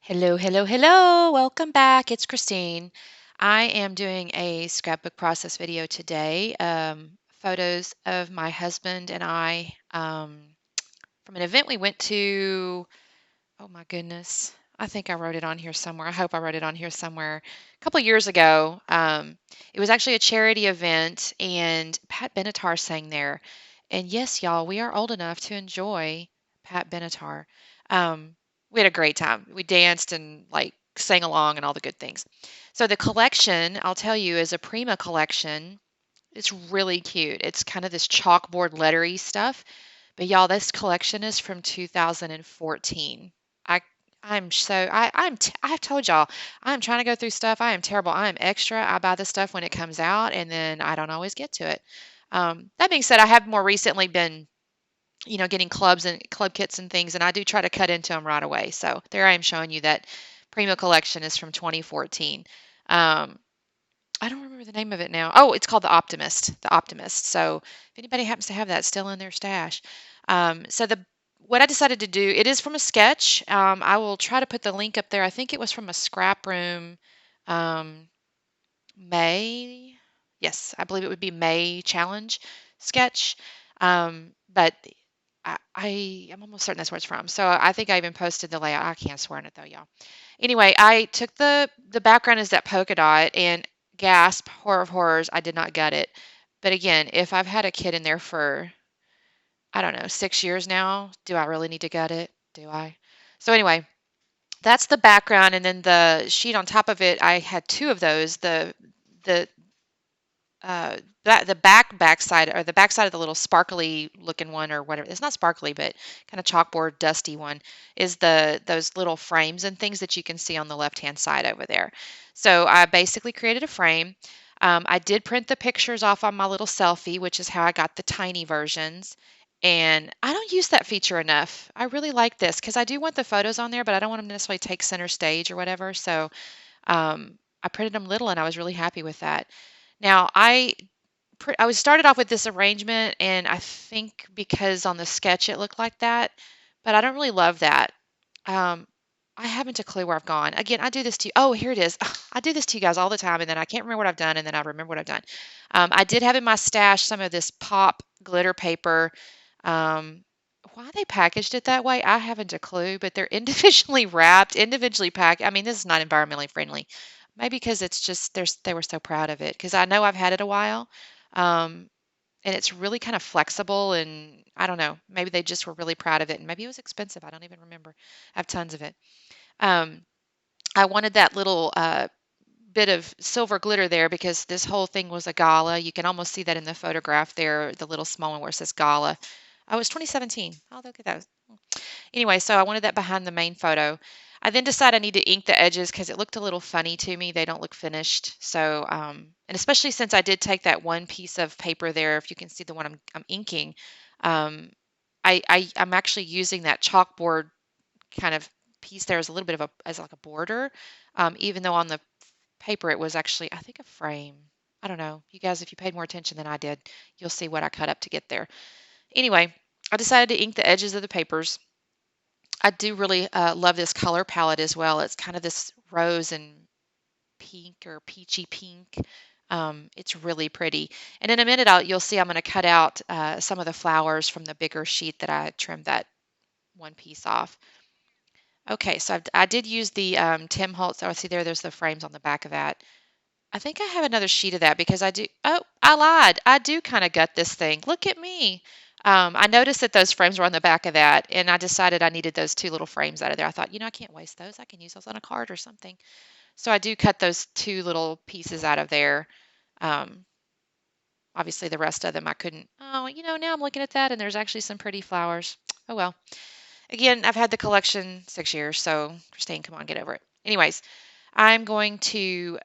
Hello, hello, hello. Welcome back. It's Christine. I am doing a scrapbook process video today. Photos of my husband and I from an event we went to. Oh my goodness. I think I wrote it on here somewhere. I hope I wrote it on here somewhere. A couple years ago. It was actually a charity event, and Pat Benatar sang there. And yes, y'all, we are old enough to enjoy Pat Benatar. Um, we had a great time. We danced and like sang along and all the good things. So the collection, I'll tell you, is a Prima collection. It's really cute. It's kind of this chalkboard lettery stuff. But y'all, this collection is from 2014. I I've told y'all I'm trying to go through stuff. I am terrible. I am extra. I buy the stuff when it comes out, and then I don't always get to it. That being said, I have more recently been, getting clubs and club kits and things, and I do try to cut into them right away. So there I am showing you that Primo collection is from 2014. Um, I don't remember the name of it now. Oh, it's called the Optimist. The Optimist. So if anybody happens to have that still in their stash, so the what I decided to do, it is from a sketch. I will try to put the link up there. I think it was from a Scrap Room um, May. Yes, I believe it would be May challenge sketch. But I am almost certain that's where it's from. So I think I even posted the layout. I can't swear on it though, y'all. Anyway, I took the background is that polka dot and gasp, horror of horrors, I did not gut it. But again, if I've had a kid in there for, I don't know, 6 years now, do I really need to gut it? Do I? So anyway, that's the background, and then the sheet on top of it, I had two of those. The the backside, or the backside of the little sparkly looking one, or whatever, it's not sparkly but kind of chalkboard dusty one, is those little frames and things that you can see on the left hand side over there. So I basically created a frame. I did print the pictures off on my little selfie, which is how I got the tiny versions. And I don't use that feature enough. I really like this because I do want the photos on there, but I don't want them to necessarily take center stage or whatever. So I printed them little, and I was really happy with that. Now, I was started off with this arrangement, and I think because on the sketch it looked like that, but I don't really love that. Um, I haven't a clue where I've gone. Again, I do this to you. Oh, here it is. I do this to you guys all the time, and then I can't remember what I've done, and then I remember what I've done. I did have in my stash some of this pop glitter paper. Um, why they packaged it that way, I haven't a clue, but they're individually wrapped, individually packed. I mean, this is not environmentally friendly. Maybe because it's just they were so proud of it. Because I know I've had it a while, um, and it's really kind of flexible, and I don't know. Maybe they just were really proud of it, and maybe it was expensive. I don't even remember. I have tons of it. Um, I wanted that little bit of silver glitter there because this whole thing was a gala. You can almost see that in the photograph there, the little small one where it says gala. Oh, it's 2017. Oh, look at that. Anyway, so I wanted that behind the main photo. I then decided I need to ink the edges because it looked a little funny to me. They don't look finished. So, and especially since I did take that one piece of paper there, if you can see the one I'm inking, um, I'm actually using that chalkboard kind of piece there as a little bit of as like a border, even though on the paper it was actually, I think, a frame. I don't know. You guys, if you paid more attention than I did, you'll see what I cut up to get there. Anyway, I decided to ink the edges of the papers. I do really love this color palette as well. It's kind of this rose and pink or peachy pink. It's really pretty. And in a minute, you'll see I'm going to cut out some of the flowers from the bigger sheet that I trimmed that one piece off. Okay, so I did use the Tim Holtz. Oh, see there's the frames on the back of that. I think I have another sheet of that because I do. Oh, I lied. I do kind of gut this thing. Look at me. I noticed that those frames were on the back of that, and I decided I needed those two little frames out of there. I thought, I can't waste those. I can use those on a card or something. So I do cut those two little pieces out of there. Um, Obviously, the rest of them I couldn't. Oh, now I'm looking at that, and there's actually some pretty flowers. Oh well. Again, I've had the collection 6 years, so Christine, come on, get over it. Anyways, I'm going to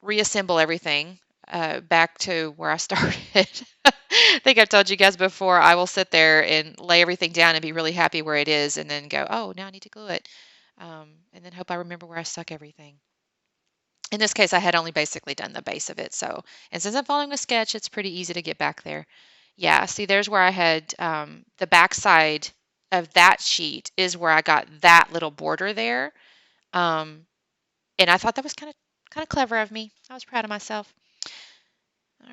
reassemble everything back to where I started. I think I've told you guys before, I will sit there and lay everything down and be really happy where it is and then go, oh, now I need to glue it. And then hope I remember where I stuck everything. In this case, I had only basically done the base of it. So, and since I'm following a sketch, it's pretty easy to get back there. Yeah, see, there's where I had the backside. of that sheet is where I got that little border there. Um, and I thought that was kind of clever of me. I was proud of myself.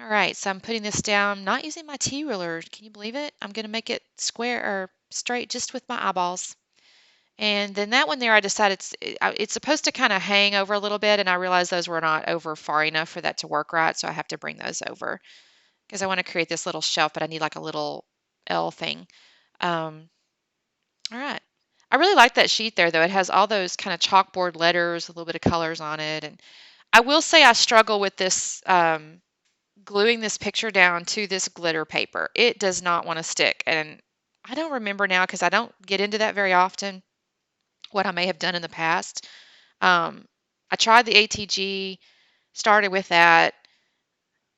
All right, so I'm putting this down, not using my T-ruler. Can you believe it? I'm going to make it square or straight just with my eyeballs. And then that one there, I decided it's supposed to kind of hang over a little bit, and I realized those were not over far enough for that to work right, so I have to bring those over because I want to create this little shelf, but I need like a little L thing. Um, all right. I really like that sheet there, though. It has all those kind of chalkboard letters, a little bit of colors on it. And I will say I struggle with this gluing this picture down to this glitter paper. It does not want to stick. And I don't remember now because I don't get into that very often, what I may have done in the past. I tried the ATG, started with that.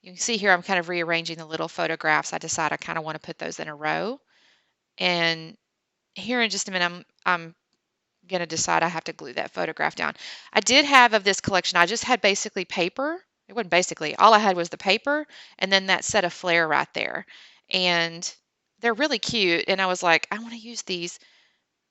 You can see here I'm kind of rearranging the little photographs. I decide I kind of want to put those in a row. And here in just a minute, I'm going to decide I have to glue that photograph down. I did have of this collection, I just had basically paper. It wasn't basically, all I had was the paper and then that set of flare right there. And they're really cute. And I was like, I want to use these.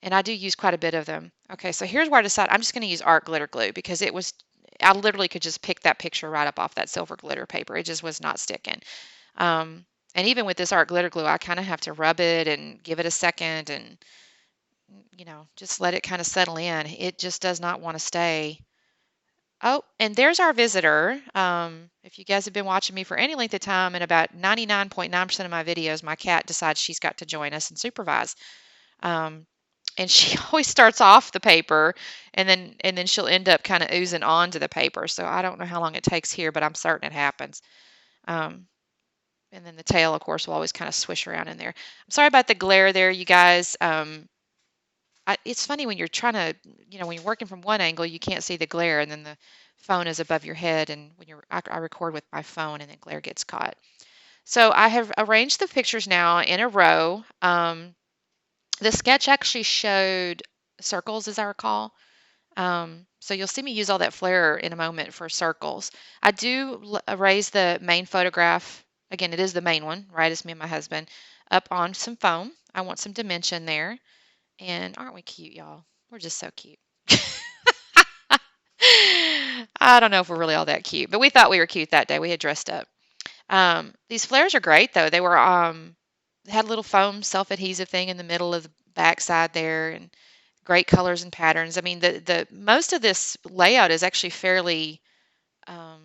And I do use quite a bit of them. Okay, so here's where I decided I'm just going to use art glitter glue because I literally could just pick that picture right up off that silver glitter paper. It just was not sticking. Um, and even with this art glitter glue, I kind of have to rub it and give it a second and just let it kind of settle in. It just does not want to stay. Oh, and there's our visitor. If you guys have been watching me for any length of time, in about 99.9% of my videos, my cat decides she's got to join us and supervise. Um, and she always starts off the paper, and then she'll end up kind of oozing onto the paper. So I don't know how long it takes here, but I'm certain it happens. Um, and then the tail, of course, will always kind of swish around in there. I'm sorry about the glare there, you guys. It's funny when you're trying to, when you're working from one angle, you can't see the glare, and then the phone is above your head, and I record with my phone, and the glare gets caught. So I have arranged the pictures now in a row. The sketch actually showed circles, as I recall. So you'll see me use all that flare in a moment for circles. I do erase the main photograph. Again, it is the main one, right? It's me and my husband up on some foam. I want some dimension there. And aren't we cute, y'all? We're just so cute. I don't know if we're really all that cute, but we thought we were cute that day. We had dressed up. These flares are great, though. They had a little foam self-adhesive thing in the middle of the back side there, and great colors and patterns. I mean, the most of this layout is actually fairly, I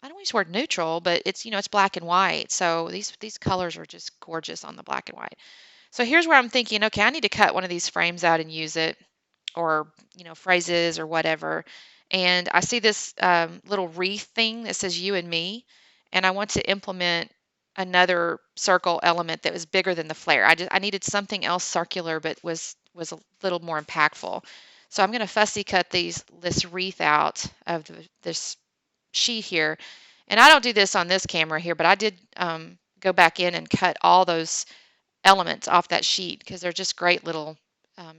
don't use the word neutral, but it's black and white. So these colors are just gorgeous on the black and white. So here's where I'm thinking, okay, I need to cut one of these frames out and use it, or phrases or whatever. And I see this little wreath thing that says "you and me," and I want to implement another circle element that was bigger than the flare. I needed something else circular, but was a little more impactful. So I'm going to fussy cut this wreath out of this sheet here. And I don't do this on this camera here, but I did go back in and cut all those elements off that sheet because they're just great little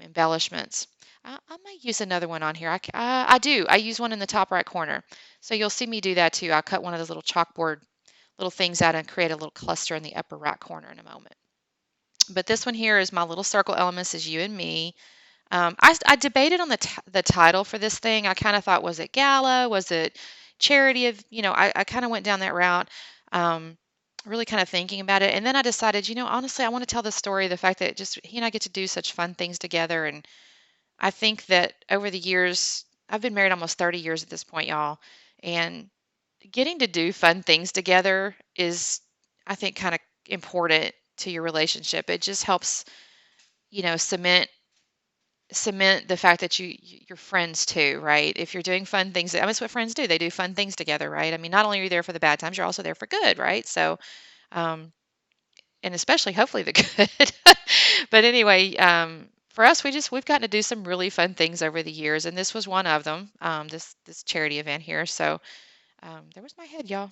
embellishments. I might use another one on here. I do. I use one in the top right corner. So you'll see me do that too. I'll cut one of those little chalkboard little things out and create a little cluster in the upper right corner in a moment. But this one here is my little circle elements is you and me. I debated on the title for this thing. I kind of thought, was it gala? Was it charity of, I kind of went down that route, really kind of thinking about it. And then I decided, honestly, I want to tell the story, the fact that just he and I get to do such fun things together. And I think that over the years, I've been married almost 30 years at this point, y'all. And getting to do fun things together is, I think, kind of important to your relationship. It just helps, cement the fact that you're friends too, right? If you're doing fun things, I mean, that's what friends do. They do fun things together, right? I mean, not only are you there for the bad times, you're also there for good, right? So, um, and especially hopefully the good. But anyway, for us, we've gotten to do some really fun things over the years, and this was one of them. This charity event here. So there was my head, y'all.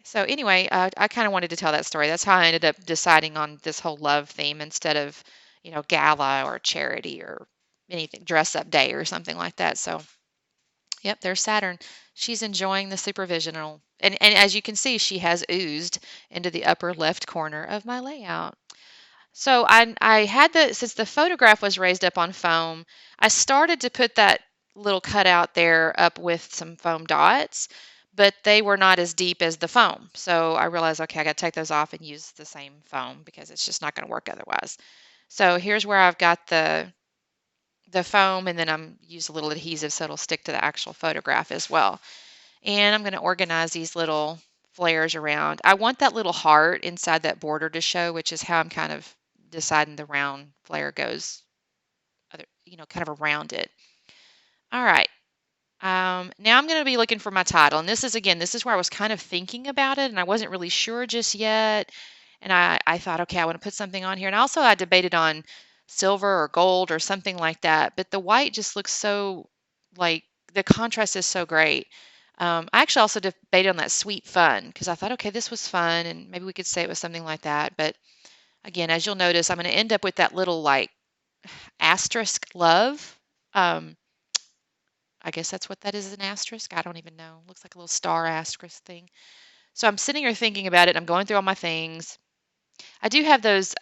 So anyway, I kind of wanted to tell that story. That's how I ended up deciding on this whole love theme instead of, gala or charity or anything, dress up day or something like that. So, yep, there's Saturn. She's enjoying the supervisional. And as you can see, she has oozed into the upper left corner of my layout. So I had since the photograph was raised up on foam, I started to put that little cutout there up with some foam dots, but they were not as deep as the foam. So I realized, okay, I got to take those off and use the same foam because it's just not going to work otherwise. So here's where I've got the foam, and then I'm use a little adhesive so it'll stick to the actual photograph as well. And I'm going to organize these little flares around. I want that little heart inside that border to show, which is how I'm kind of deciding the round flare goes, kind of around it. All right. Now I'm going to be looking for my title. And this is where I was kind of thinking about it, and I wasn't really sure just yet. And I thought, okay, I want to put something on here. And also I debated on silver or gold or something like that. But the white just looks so, like, the contrast is so great. I actually also debated on that sweet fun because I thought, okay, this was fun, and maybe we could say it was something like that. But again, as you'll notice, I'm going to end up with that little, like, asterisk love. Um, I guess that's what that is, an asterisk. I don't even know. Looks like a little star asterisk thing. So I'm sitting here thinking about it. I'm going through all my things. I do have those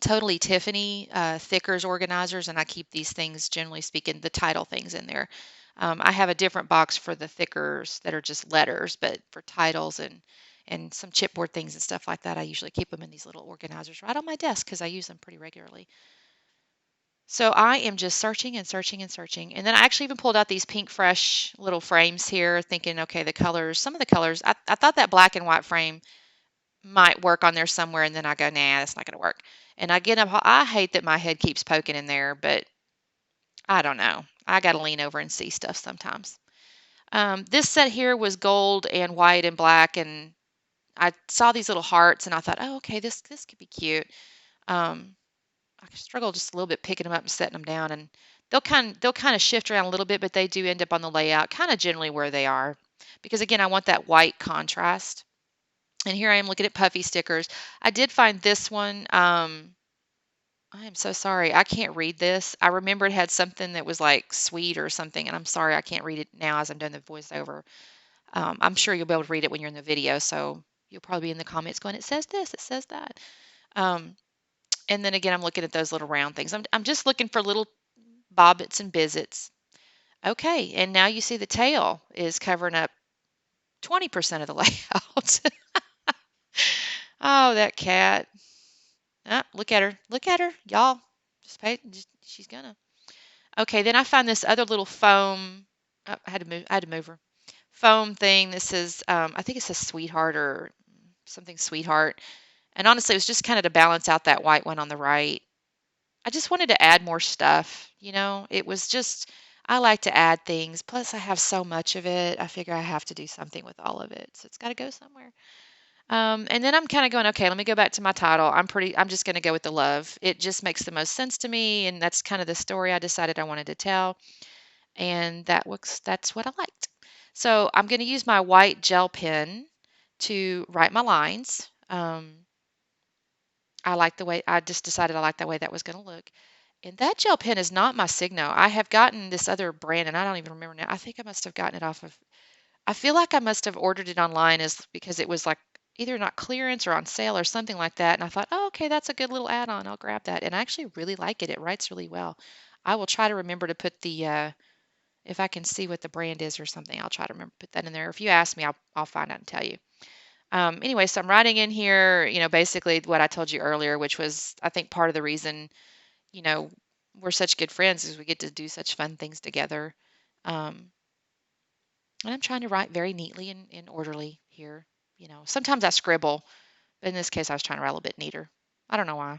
Totally Tiffany thickers organizers, and I keep these things, generally speaking, the title things in there. I have a different box for the thickers that are just letters, but for titles and some chipboard things and stuff like that, I usually keep them in these little organizers right on my desk because I use them pretty regularly. So I am just searching and searching and searching. And then I actually even pulled out these Pink Fresh little frames here, thinking, okay, the colors, some of the colors, I thought that black and white frame might work on there somewhere. And then I go, nah, that's not going to work. And I get up, I hate that my head keeps poking in there, but I don't know. I got to lean over and see stuff sometimes. This set here was gold and white and black. And I saw these little hearts and I thought, oh, okay, this could be cute. Um, I struggle just a little bit picking them up and setting them down, and they'll kind of shift around a little bit, but they do end up on the layout kind of generally where they are, because again, I want that white contrast. And here I am looking at puffy stickers. I did find this one. I am so sorry, I can't read this. I remember it had something that was like sweet or something, and I'm sorry I can't read it now as I'm doing the voiceover. I'm sure you'll be able to read it when you're in the video, so you'll probably be in the comments going, "It says this, it says that." Um, and then again, I'm looking at those little round things. I'm just looking for little bobbits and bizzits. Okay, and now you see the tail is covering up 20% of the layout. Oh, that cat. Ah, look at her. Look at her. Y'all, she's gonna. Okay, then I find this other little foam. Oh, I had to move her. Foam thing. This is, I think it says sweetheart or something sweetheart. And honestly, it was just kind of to balance out that white one on the right. I just wanted to add more stuff, It was just, I like to add things. Plus, I have so much of it. I figure I have to do something with all of it. So it's got to go somewhere. And then I'm kind of going, okay, let me go back to my title. I'm just going to go with the love. It just makes the most sense to me. And that's kind of the story I decided I wanted to tell. And that's what I liked. So I'm going to use my white gel pen to write my lines. I just decided I liked the way that was going to look. And that gel pen is not my Signo. I have gotten this other brand, and I don't even remember now. I think I must have gotten it off of, I feel like I must have ordered it online as because it was like either not clearance or on sale or something like that. And I thought, oh, okay, that's a good little add-on. I'll grab that. And I actually really like it. It writes really well. I will try to remember to put if I can see what the brand is or something, I'll try to remember to put that in there. If you ask me, I'll find out and tell you. Anyway, so I'm writing in here, basically what I told you earlier, which was, I think, part of the reason you know, we're such good friends is we get to do such fun things together. Um, and I'm trying to write very neatly and orderly here. Sometimes I scribble, but in this case, I was trying to write a little bit neater. I don't know why.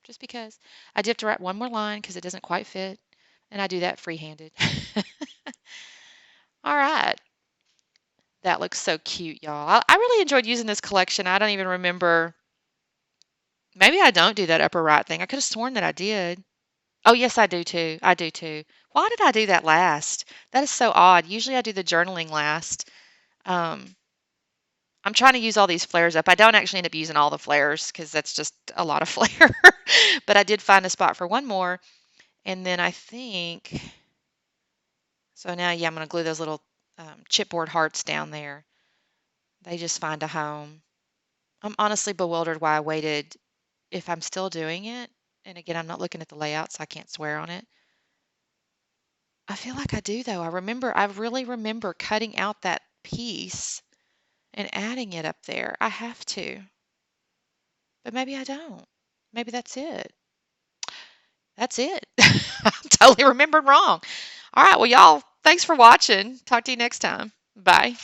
Just because. I do have to write one more line because it doesn't quite fit, and I do that free-handed. All right. That looks so cute, y'all. I really enjoyed using this collection. I don't even remember. Maybe I don't do that upper right thing. I could have sworn that I did. Oh, yes, I do too. I do too. Why did I do that last? That is so odd. Usually I do the journaling last. Um, I'm trying to use all these flares up. I don't actually end up using all the flares because that's just a lot of flare. But I did find a spot for one more. And then I think, so now, yeah, I'm going to glue those little chipboard hearts down there. They just find a home. I'm honestly bewildered why I waited. if I'm still doing it, and again, I'm not looking at the layout, so I can't swear on it. I feel like I do though. I really remember cutting out that piece and adding it up there. I have to, but maybe I don't. Maybe that's it. That's it. I totally remembered wrong. All right, well, y'all, thanks for watching. Talk to you next time. Bye.